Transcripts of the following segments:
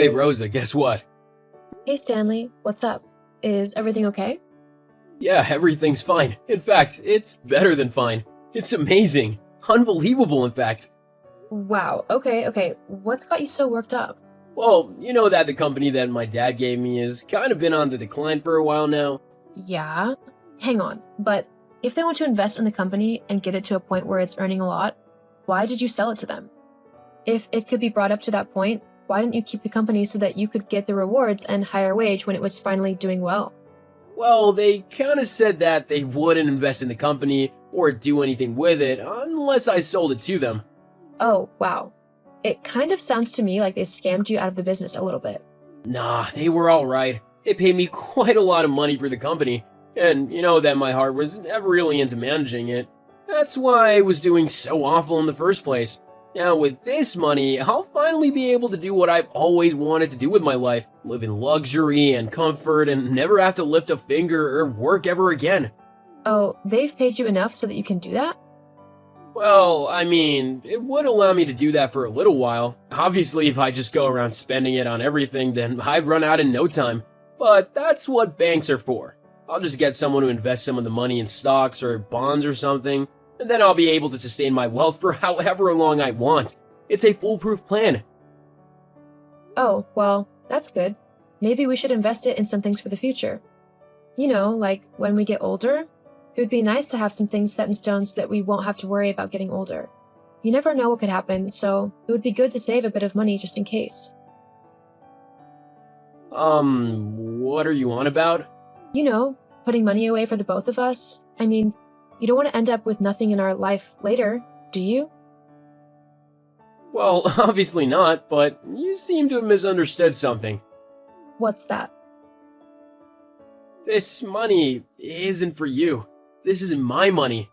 Hey Rosa, guess what? Hey Stanley, what's up? Is everything okay? Yeah, everything's fine. In fact, it's better than fine. It's amazing. Unbelievable, in fact. Wow, okay. What's got you so worked up? Well, you know that the company that my dad gave me has kind of been on the decline for a while now. Yeah? Hang on, but if they want to invest in the company and get it to a point where it's earning a lot, why did you sell it to them? If it could be brought up to that point, why didn't you keep the company so that you could get the rewards and higher wage when it was finally doing well? Well, they kind of said that they wouldn't invest in the company or do anything with it unless I sold it to them. Oh, wow. It kind of sounds to me like they scammed you out of the business a little bit. Nah, they were alright. They paid me quite a lot of money for the company, and you know that my heart was never really into managing it. That's why I was doing so awful in the first place. Now, with this money, I'll finally be able to do what I've always wanted to do with my life, live in luxury and comfort and never have to lift a finger or work ever again. Oh, they've paid you enough so that you can do that? Well, I mean, it would allow me to do that for a little while. Obviously, if I just go around spending it on everything, then I'd run out in no time. But that's what banks are for. I'll just get someone to invest some of the money in stocks or bonds or something, and then I'll be able to sustain my wealth for however long I want. It's a foolproof plan. Oh, well, that's good. Maybe we should invest it in some things for the future. You know, like when we get older, it would be nice to have some things set in stone so that we won't have to worry about getting older. You never know what could happen, so it would be good to save a bit of money just in case. What are you on about? You know, putting money away for the both of us. I mean, you don't want to end up with nothing in our life later, do you? Well, obviously not, but you seem to have misunderstood something. What's that? This money isn't for you. This isn't my money.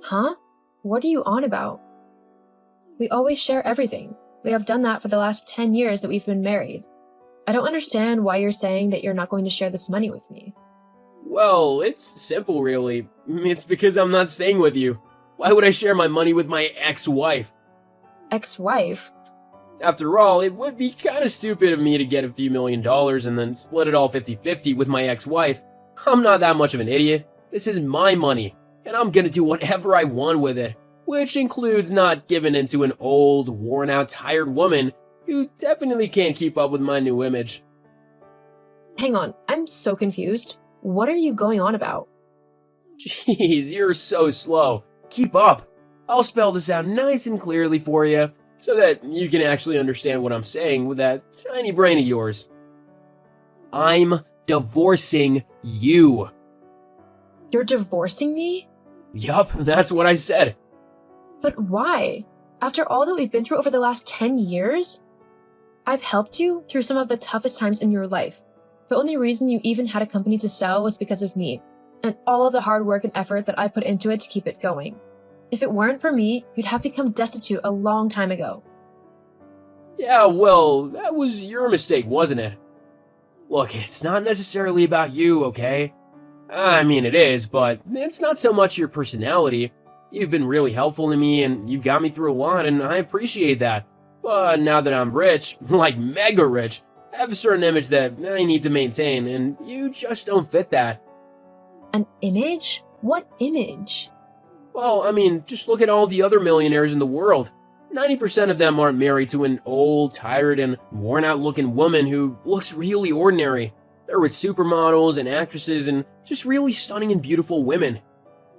Huh? What are you on about? We always share everything. We have done that for the last 10 years that we've been married. I don't understand why you're saying that you're not going to share this money with me. Well, it's simple, really. It's because I'm not staying with you. Why would I share my money with my ex-wife? Ex-wife? After all, it would be kind of stupid of me to get a few $1,000,000 and then split it all 50-50 with my ex-wife. I'm not that much of an idiot. This is my money, and I'm gonna do whatever I want with it, which includes not giving in to an old, worn-out, tired woman who definitely can't keep up with my new image. Hang on, I'm so confused. What are you going on about? Jeez, you're so slow. Keep up. I'll spell this out nice and clearly for you, so that you can actually understand what I'm saying with that tiny brain of yours. I'm divorcing you. You're divorcing me? Yup, that's what I said. But why? After all that we've been through over the last 10 years? I've helped you through some of the toughest times in your life. The only reason you even had a company to sell was because of me, and all of the hard work and effort that I put into it to keep it going. If it weren't for me, you'd have become destitute a long time ago. Yeah, well, that was your mistake, wasn't it? Look, it's not necessarily about you, okay? I mean, it is, but it's not so much your personality. You've been really helpful to me, and you got me through a lot, and I appreciate that. But now that I'm rich, like mega rich, I have a certain image that I need to maintain, and you just don't fit that. An image? What image? Well, I mean, just look at all the other millionaires in the world. 90% of them aren't married to an old, tired, and worn-out looking woman who looks really ordinary. They're with supermodels and actresses and just really stunning and beautiful women.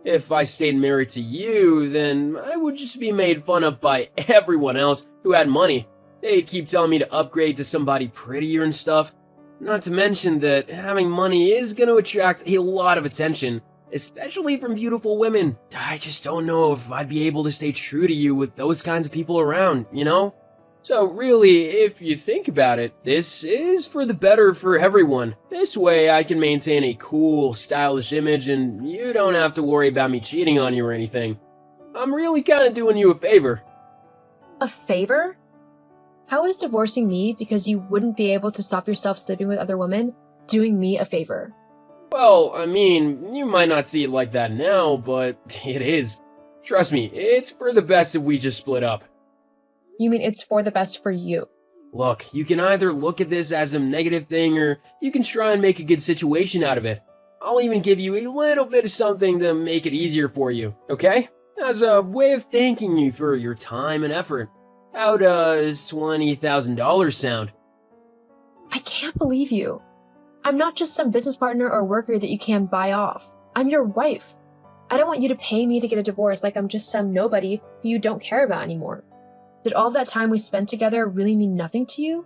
If I stayed married to you, then I would just be made fun of by everyone else who had money. They'd keep telling me to upgrade to somebody prettier and stuff. Not to mention that having money is going to attract a lot of attention, especially from beautiful women. I just don't know if I'd be able to stay true to you with those kinds of people around, you know? So really, if you think about it, this is for the better for everyone. This way I can maintain a cool, stylish image and you don't have to worry about me cheating on you or anything. I'm really kind of doing you a favor. A favor? How is divorcing me because you wouldn't be able to stop yourself sleeping with other women doing me a favor? Well, I mean, you might not see it like that now, but it is. Trust me, it's for the best if we just split up. You mean it's for the best for you? Look, you can either look at this as a negative thing or you can try and make a good situation out of it. I'll even give you a little bit of something to make it easier for you, okay? As a way of thanking you for your time and effort. How does $20,000 sound? I can't believe you. I'm not just some business partner or worker that you can buy off. I'm your wife. I don't want you to pay me to get a divorce like I'm just some nobody who you don't care about anymore. Did all that time we spent together really mean nothing to you?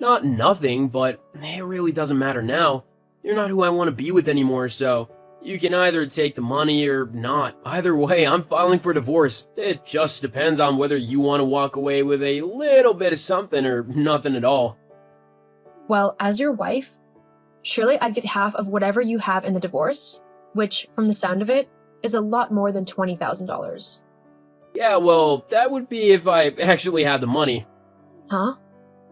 Not nothing, but it really doesn't matter now. You're not who I want to be with anymore, so you can either take the money or not. Either way, I'm filing for divorce. It just depends on whether you want to walk away with a little bit of something or nothing at all. Well, as your wife, surely I'd get half of whatever you have in the divorce, which, from the sound of it, is a lot more than $20,000. Yeah, well, that would be if I actually had the money. Huh?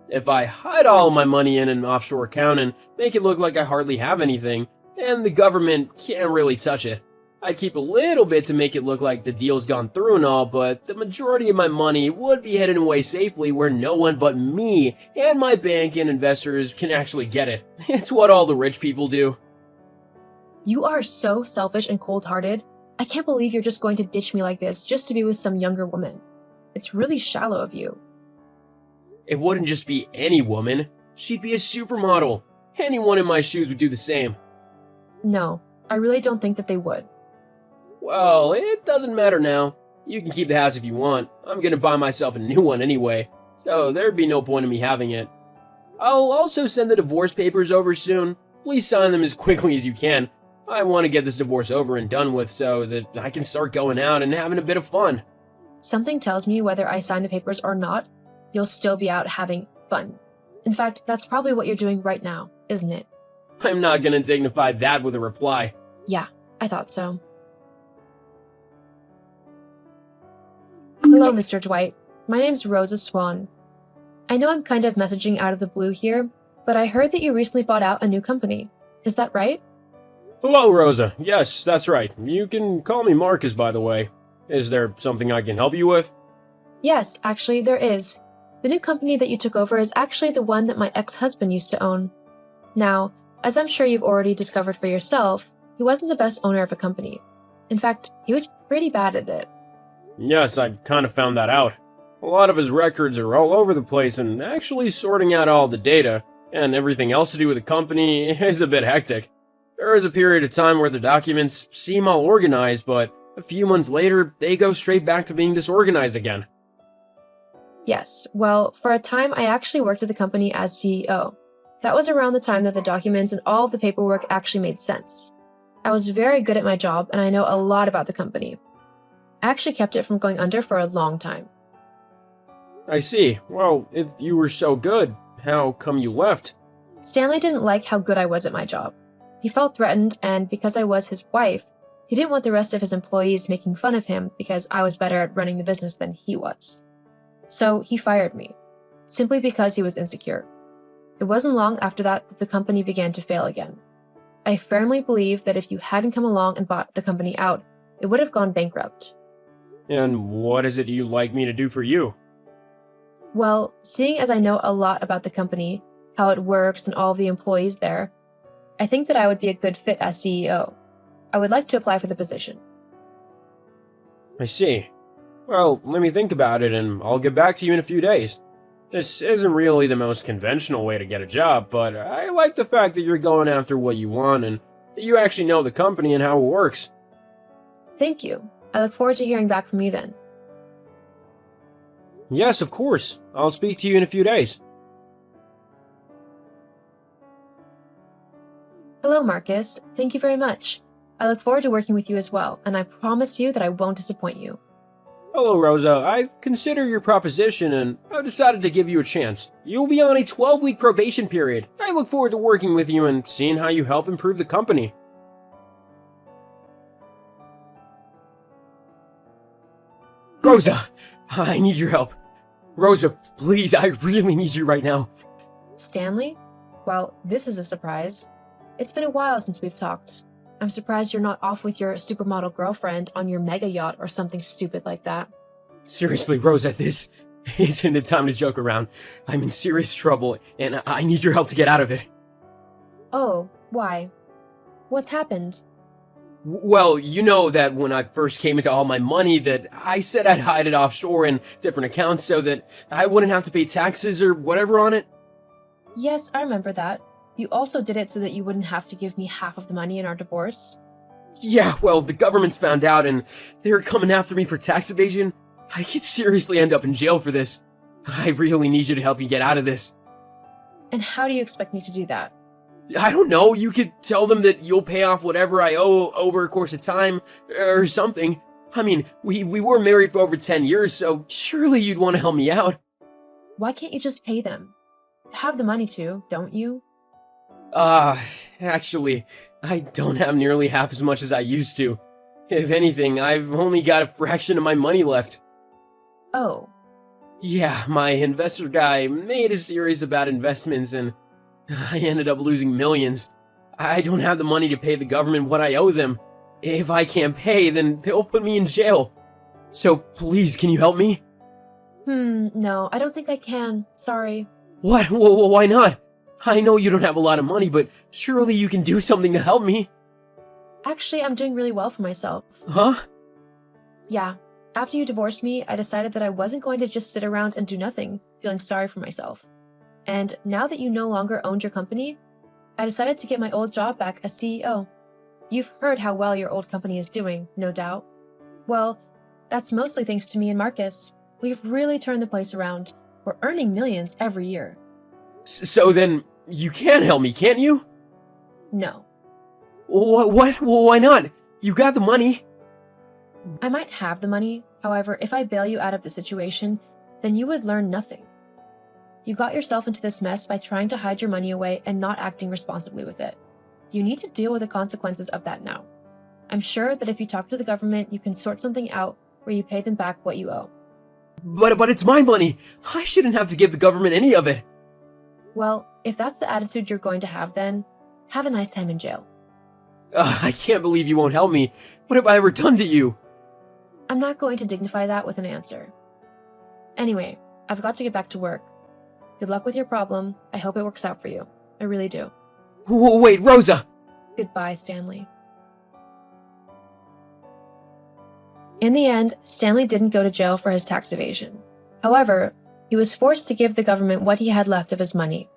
If I hide all my money in an offshore account and make it look like I hardly have anything, and the government can't really touch it. I'd keep a little bit to make it look like the deal's gone through and all, but the majority of my money would be hidden away safely where no one but me and my bank and investors can actually get it. It's what all the rich people do. You are so selfish and cold-hearted. I can't believe you're just going to ditch me like this just to be with some younger woman. It's really shallow of you. It wouldn't just be any woman. She'd be a supermodel. Anyone in my shoes would do the same. No, I really don't think that they would. Well, it doesn't matter now. You can keep the house if you want. I'm gonna buy myself a new one anyway, so there'd be no point in me having it. I'll also send the divorce papers over soon. Please sign them as quickly as you can. I want to get this divorce over and done with so that I can start going out and having a bit of fun. Something tells me whether I sign the papers or not, you'll still be out having fun. In fact, that's probably what you're doing right now, isn't it? I'm not gonna dignify that with a reply. Yeah, I thought so. Hello, Mr. Dwight. My name's Rosa Swan. I know I'm kind of messaging out of the blue here, but I heard that you recently bought out a new company. Is that right? Hello, Rosa. Yes, that's right. You can call me Marcus, by the way. Is there something I can help you with? Yes, actually, there is. The new company that you took over is actually the one that my ex-husband used to own. Now, as I'm sure you've already discovered for yourself, he wasn't the best owner of a company. In fact, he was pretty bad at it. Yes, I kind of found that out. A lot of his records are all over the place, and actually sorting out all the data and everything else to do with the company is a bit hectic. There is a period of time where the documents seem all organized, but a few months later, they go straight back to being disorganized again. Yes, well, for a time I actually worked at the company as CEO. That was around the time that the documents and all of the paperwork actually made sense. I was very good at my job and I know a lot about the company. I actually kept it from going under for a long time. I see. Well, if you were so good, how come you left? Stanley didn't like how good I was at my job. He felt threatened, and because I was his wife, he didn't want the rest of his employees making fun of him because I was better at running the business than he was. So he fired me, simply because he was insecure. It wasn't long after that that the company began to fail again. I firmly believe that if you hadn't come along and bought the company out, it would have gone bankrupt. And what is it you'd like me to do for you? Well, seeing as I know a lot about the company, how it works, and all of the employees there, I think that I would be a good fit as CEO. I would like to apply for the position. I see. Well, let me think about it and I'll get back to you in a few days. This isn't really the most conventional way to get a job, but I like the fact that you're going after what you want and that you actually know the company and how it works. Thank you. I look forward to hearing back from you then. Yes, of course. I'll speak to you in a few days. Hello, Marcus. Thank you very much. I look forward to working with you as well, and I promise you that I won't disappoint you. Hello, Rosa. I've considered your proposition and I've decided to give you a chance. You'll be on a 12-week probation period. I look forward to working with you and seeing how you help improve the company. Rosa, I need your help. Rosa, please, I really need you right now. Stanley? Well, this is a surprise. It's been a while since we've talked. I'm surprised you're not off with your supermodel girlfriend on your mega yacht or something stupid like that. Seriously, Rosa, this Isn't it time to joke around? I'm in serious trouble, and I need your help to get out of it. Oh, why? What's happened? Well, you know that when I first came into all my money that I said I'd hide it offshore in different accounts so that I wouldn't have to pay taxes or whatever on it? Yes, I remember that. You also did it so that you wouldn't have to give me half of the money in our divorce. Yeah, well, the government's found out and they're coming after me for tax evasion. I could seriously end up in jail for this. I really need you to help me get out of this. And how do you expect me to do that? I don't know, you could tell them that you'll pay off whatever I owe over a course of time, or something. I mean, we were married for over 10 years, so surely you'd want to help me out. Why can't you just pay them? You have the money to, don't you? Actually, I don't have nearly half as much as I used to. If anything, I've only got a fraction of my money left. Oh, Yeah, my investor guy made a series about investments and I ended up losing millions. I don't have the money to pay the government what I owe them. If I can't pay, then they'll put me in jail. So please, can you help me? no, I don't think I can. Sorry. What? Well, why not? I know you don't have a lot of money, but surely you can do something to help me. Actually, I'm doing really well for myself. Huh? Yeah, after you divorced me, I decided that I wasn't going to just sit around and do nothing, feeling sorry for myself. And now that you no longer owned your company, I decided to get my old job back as CEO. You've heard how well your old company is doing, no doubt. Well, that's mostly thanks to me and Marcus. We've really turned the place around. We're earning millions every year. So then, you can help me, can't you? No, What? Well, why not? You got the money. I might have the money. However, if I bail you out of the situation, then you would learn nothing. You got yourself into this mess by trying to hide your money away and not acting responsibly with it. You need to deal with the consequences of that now. I'm sure that if you talk to the government, you can sort something out where you pay them back what you owe. But it's my money. I shouldn't have to give the government any of it. Well, if that's the attitude you're going to have, then have a nice time in jail. I can't believe you won't help me. What have I ever done to you? I'm not going to dignify that with an answer. Anyway, I've got to get back to work. Good luck with your problem. I hope it works out for you. I really do. Wait, Rosa! Goodbye, Stanley. In the end, Stanley didn't go to jail for his tax evasion. However, he was forced to give the government what he had left of his money,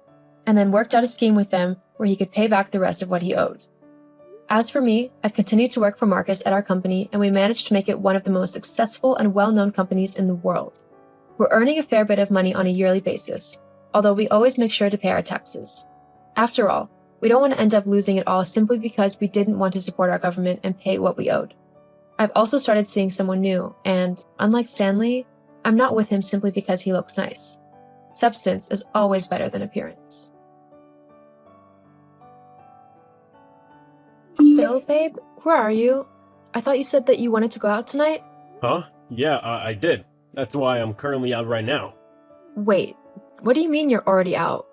and then worked out a scheme with them where he could pay back the rest of what he owed. As for me, I continued to work for Marcus at our company, and we managed to make it one of the most successful and well-known companies in the world. We're earning a fair bit of money on a yearly basis, although we always make sure to pay our taxes. After all, we don't want to end up losing it all simply because we didn't want to support our government and pay what we owed. I've also started seeing someone new, and unlike Stanley, I'm not with him simply because he looks nice. Substance is always better than appearance. Bill, babe, where are you? I thought you said that you wanted to go out tonight? Huh? Yeah, I did. That's why I'm currently out right now. Wait, what do you mean you're already out?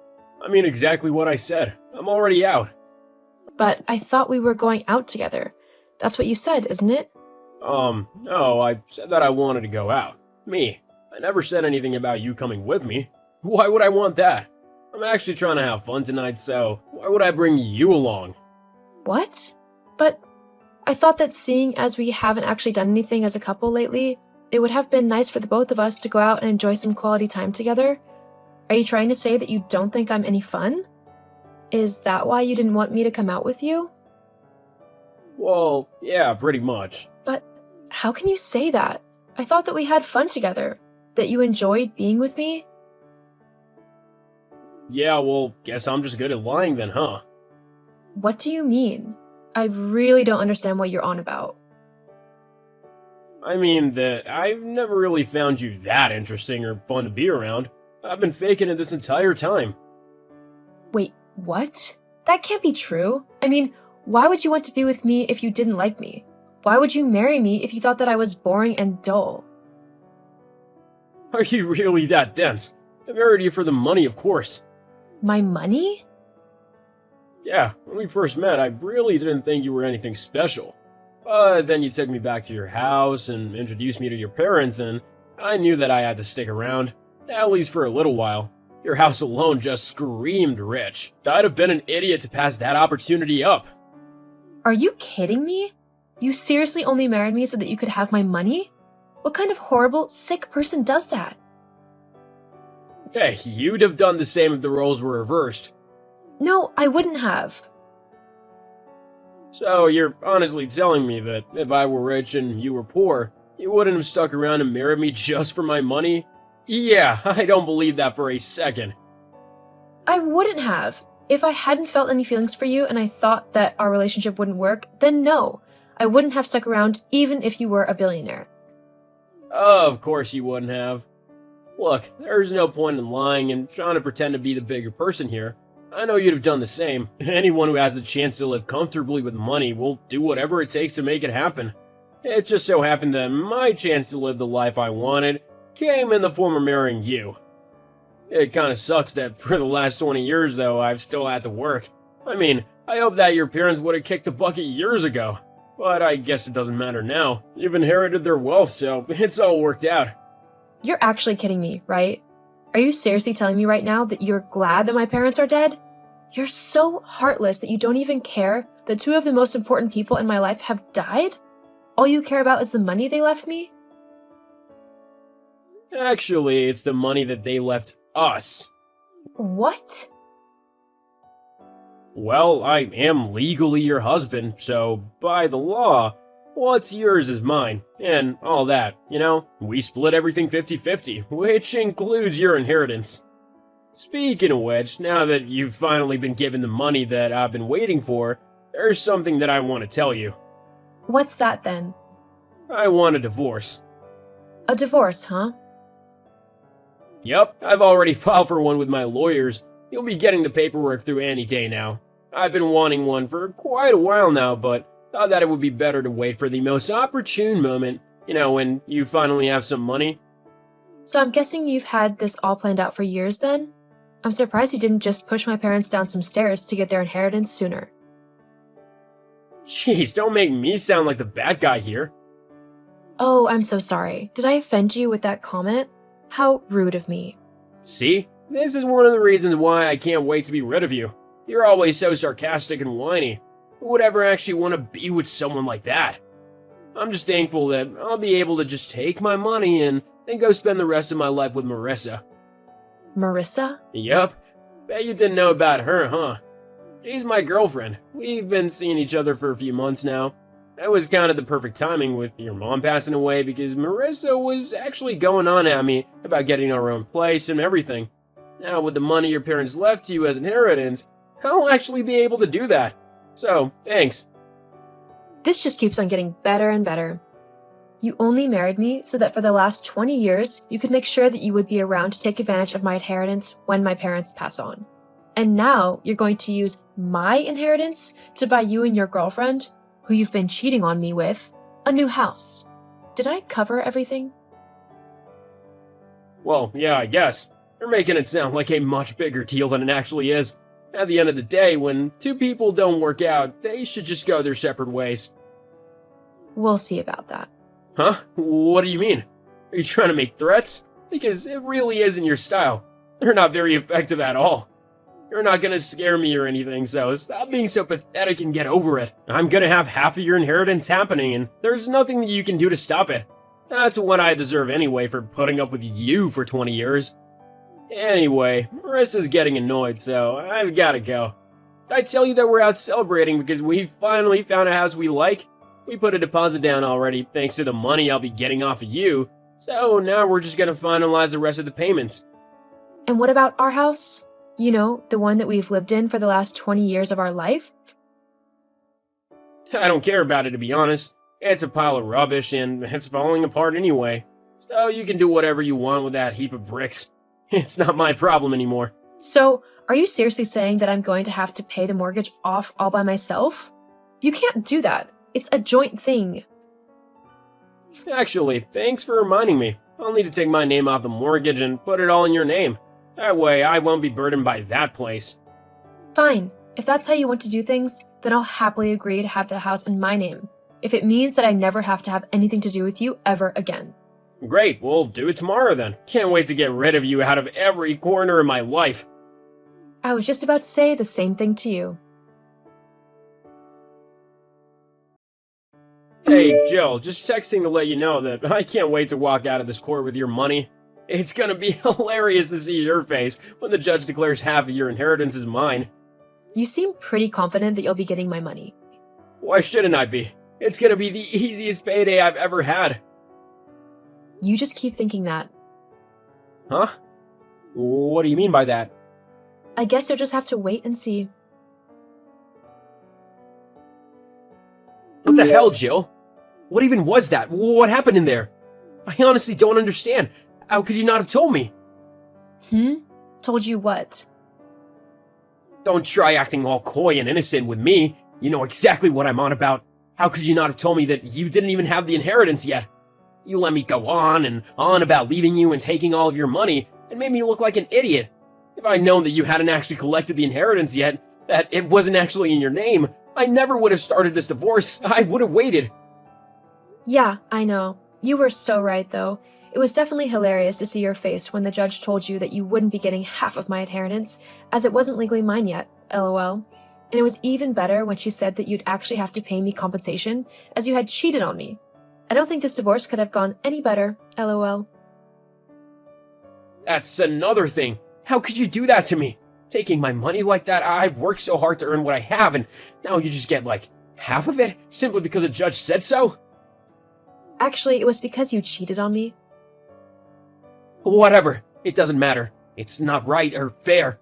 I mean exactly what I said. I'm already out. But I thought we were going out together. That's what you said, isn't it? No, I said that I wanted to go out. Me. I never said anything about you coming with me. Why would I want that? I'm actually trying to have fun tonight, so why would I bring you along? What? But I thought that seeing as we haven't actually done anything as a couple lately, it would have been nice for the both of us to go out and enjoy some quality time together. Are you trying to say that you don't think I'm any fun? Is that why you didn't want me to come out with you? Well, yeah, pretty much. But how can you say that? I thought that we had fun together, that you enjoyed being with me. Yeah, well, guess I'm just good at lying then, huh? What do you mean? I really don't understand what you're on about. I mean that I've never really found you that interesting or fun to be around. I've been faking it this entire time. Wait, what? That can't be true. I mean, why would you want to be with me if you didn't like me? Why would you marry me if you thought that I was boring and dull? Are you really that dense? I married you for the money, of course. My money? Yeah, when we first met, I really didn't think you were anything special. But then you took me back to your house and introduced me to your parents, and I knew that I had to stick around. At least for a little while. Your house alone just screamed rich. I'd have been an idiot to pass that opportunity up. Are you kidding me? You seriously only married me so that you could have my money? What kind of horrible, sick person does that? Hey, you'd have done the same if the roles were reversed. No, I wouldn't have. So you're honestly telling me that if I were rich and you were poor, you wouldn't have stuck around and married me just for my money? Yeah, I don't believe that for a second. I wouldn't have. If I hadn't felt any feelings for you and I thought that our relationship wouldn't work, then no, I wouldn't have stuck around even if you were a billionaire. Of course you wouldn't have. Look, there's no point in lying and trying to pretend to be the bigger person here. I know you'd have done the same. Anyone who has the chance to live comfortably with money will do whatever it takes to make it happen. It just so happened that my chance to live the life I wanted came in the form of marrying you. It kinda sucks that for the last 20 years, though, I've still had to work. I mean, I hope that your parents would have kicked the bucket years ago. But I guess it doesn't matter now. You've inherited their wealth, so it's all worked out. You're actually kidding me, right? Are you seriously telling me right now that you're glad that my parents are dead? You're so heartless that you don't even care that two of the most important people in my life have died? All you care about is the money they left me? Actually, it's the money that they left us. What? Well, I am legally your husband, so by the law, what's yours is mine, and all that, you know? We split everything 50-50, which includes your inheritance. Speaking of which, now that you've finally been given the money that I've been waiting for, there's something that I want to tell you. What's that then? I want a divorce. A divorce, huh? Yep, I've already filed for one with my lawyers. You'll be getting the paperwork through any day now. I've been wanting one for quite a while now, but thought that it would be better to wait for the most opportune moment, you know, when you finally have some money. So I'm guessing you've had this all planned out for years then? I'm surprised you didn't just push my parents down some stairs to get their inheritance sooner. Jeez, don't make me sound like the bad guy here. Oh, I'm so sorry. Did I offend you with that comment? How rude of me. See? This is one of the reasons why I can't wait to be rid of you. You're always so sarcastic and whiny. Who would ever actually want to be with someone like that? I'm just thankful that I'll be able to just take my money and then go spend the rest of my life with Marissa. Marissa? Yup. Bet you didn't know about her, huh? She's my girlfriend. We've been seeing each other for a few months now. That was kind of the perfect timing with your mom passing away because Marissa was actually going on at me about getting our own place and everything. Now with the money your parents left you as inheritance, I'll actually be able to do that. So, thanks. This just keeps on getting better and better. You only married me so that for the last 20 years, you could make sure that you would be around to take advantage of my inheritance when my parents pass on. And now you're going to use my inheritance to buy you and your girlfriend, who you've been cheating on me with, a new house. Did I cover everything? Well, yeah, I guess. You're making it sound like a much bigger deal than it actually is. At the end of the day, when two people don't work out, they should just go their separate ways. We'll see about that. Huh? What do you mean? Are you trying to make threats? Because it really isn't your style. They're not very effective at all. You're not gonna scare me or anything, so stop being so pathetic and get over it. I'm gonna have half of your inheritance happening, and there's nothing that you can do to stop it. That's what I deserve anyway for putting up with you for 20 years. Anyway, Marissa's getting annoyed, so I've gotta go. Did I tell you that we're out celebrating because we finally found a house we like? We put a deposit down already thanks to the money I'll be getting off of you, so now we're just gonna finalize the rest of the payments. And what about our house? You know, the one that we've lived in for the last 20 years of our life? I don't care about it, to be honest. It's a pile of rubbish, and it's falling apart anyway. So you can do whatever you want with that heap of bricks. It's not my problem anymore. So, are you seriously saying that I'm going to have to pay the mortgage off all by myself? You can't do that. It's a joint thing. Actually, thanks for reminding me. I'll need to take my name off the mortgage and put it all in your name. That way, I won't be burdened by that place. Fine. If that's how you want to do things, then I'll happily agree to have the house in my name, if it means that I never have to have anything to do with you ever again. Great, we'll do it tomorrow then. Can't wait to get rid of you out of every corner of my life. I was just about to say the same thing to you. Hey, Jill, just texting to let you know that I can't wait to walk out of this court with your money. It's gonna be hilarious to see your face when the judge declares half of your inheritance is mine. You seem pretty confident that you'll be getting my money. Why shouldn't I be? It's gonna be the easiest payday I've ever had. You just keep thinking that. Huh? What do you mean by that? I guess you'll just have to wait and see. What the hell, Jill? What even was that? What happened in there? I honestly don't understand. How could you not have told me? Told you what? Don't try acting all coy and innocent with me. You know exactly what I'm on about. How could you not have told me that you didn't even have the inheritance yet? You let me go on and on about leaving you and taking all of your money and made me look like an idiot. If I'd known that you hadn't actually collected the inheritance yet, that it wasn't actually in your name, I never would have started this divorce. I would have waited. Yeah, I know. You were so right, though. It was definitely hilarious to see your face when the judge told you that you wouldn't be getting half of my inheritance, as it wasn't legally mine yet, lol. And it was even better when she said that you'd actually have to pay me compensation, as you had cheated on me. I don't think this divorce could have gone any better, lol. That's another thing. How could you do that to me? Taking my money like that? I've worked so hard to earn what I have, and now you just get, like, half of it? Simply because a judge said so? Actually, it was because you cheated on me. Whatever. It doesn't matter. It's not right or fair.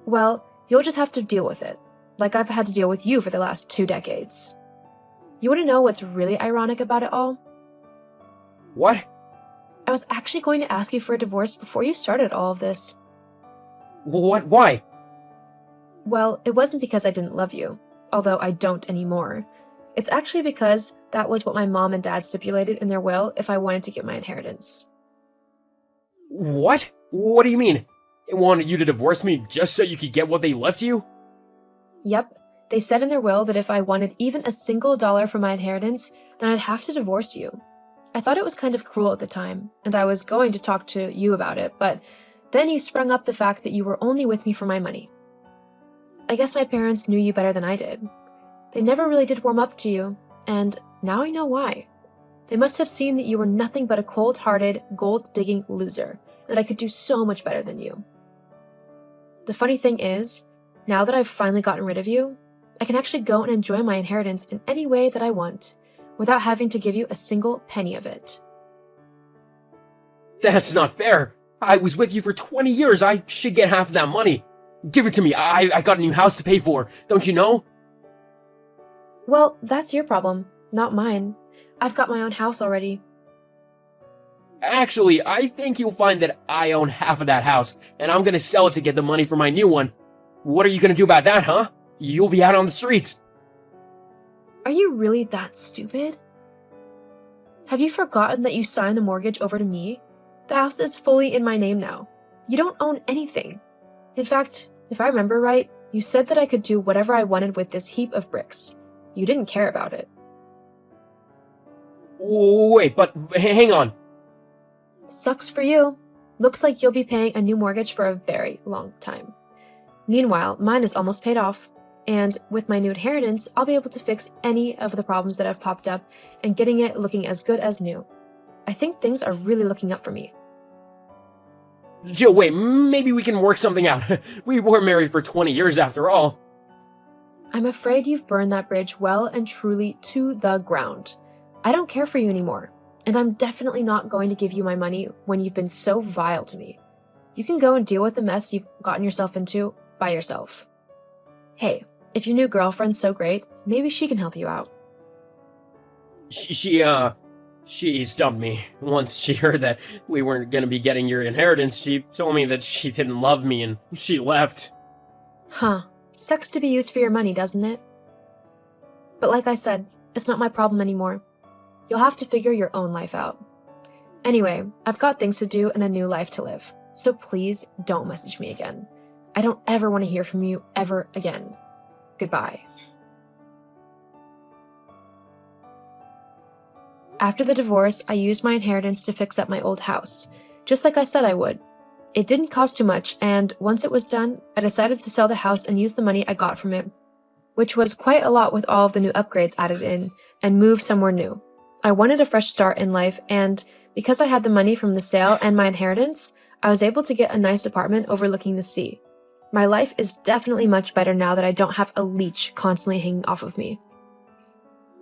Well, you'll just have to deal with it, like I've had to deal with you for the last 2 decades. You want to know what's really ironic about it all? What? I was actually going to ask you for a divorce before you started all of this. What? Why? Well, it wasn't because I didn't love you, although I don't anymore. It's actually because that was what my mom and dad stipulated in their will if I wanted to get my inheritance. What? What do you mean? They wanted you to divorce me just so you could get what they left you? Yep, they said in their will that if I wanted even a single dollar from my inheritance, then I'd have to divorce you. I thought it was kind of cruel at the time, and I was going to talk to you about it, but then you sprung up the fact that you were only with me for my money. I guess my parents knew you better than I did. They never really did warm up to you, and now I know why. They must have seen that you were nothing but a cold-hearted, gold-digging loser, that I could do so much better than you. The funny thing is, now that I've finally gotten rid of you, I can actually go and enjoy my inheritance in any way that I want, without having to give you a single penny of it. That's not fair. I was with you for 20 years. I should get half of that money. Give it to me. I got a new house to pay for. Don't you know? Well, that's your problem, not mine. I've got my own house already. Actually, I think you'll find that I own half of that house, and I'm gonna sell it to get the money for my new one. What are you gonna do about that, huh? You'll be out on the streets. Are you really that stupid? Have you forgotten that you signed the mortgage over to me? The house is fully in my name now. You don't own anything. In fact, if I remember right, you said that I could do whatever I wanted with this heap of bricks. You didn't care about it. Wait, but hang on. Sucks for you. Looks like you'll be paying a new mortgage for a very long time. Meanwhile, mine is almost paid off, and with my new inheritance, I'll be able to fix any of the problems that have popped up and getting it looking as good as new. I think things are really looking up for me. Jill, wait, maybe we can work something out. We were married for 20 years after all. I'm afraid you've burned that bridge well and truly to the ground. I don't care for you anymore, and I'm definitely not going to give you my money when you've been so vile to me. You can go and deal with the mess you've gotten yourself into by yourself. Hey, if your new girlfriend's so great, maybe she can help you out. She stumped me. Once she heard that we weren't gonna be getting your inheritance, she told me that she didn't love me and she left. Huh. Sucks to be used for your money, doesn't it? But like I said, it's not my problem anymore. You'll have to figure your own life out. Anyway, I've got things to do and a new life to live, so please don't message me again. I don't ever want to hear from you ever again. Goodbye. After the divorce, I used my inheritance to fix up my old house, just like I said I would. It didn't cost too much, and once it was done, I decided to sell the house and use the money I got from it, which was quite a lot with all of the new upgrades added in, and move somewhere new. I wanted a fresh start in life, and because I had the money from the sale and my inheritance, I was able to get a nice apartment overlooking the sea. My life is definitely much better now that I don't have a leech constantly hanging off of me.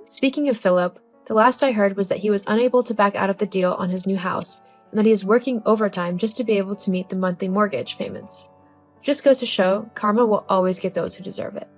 Speaking of Philip, the last I heard was that he was unable to back out of the deal on his new house, and that he is working overtime just to be able to meet the monthly mortgage payments. Just goes to show, karma will always get those who deserve it.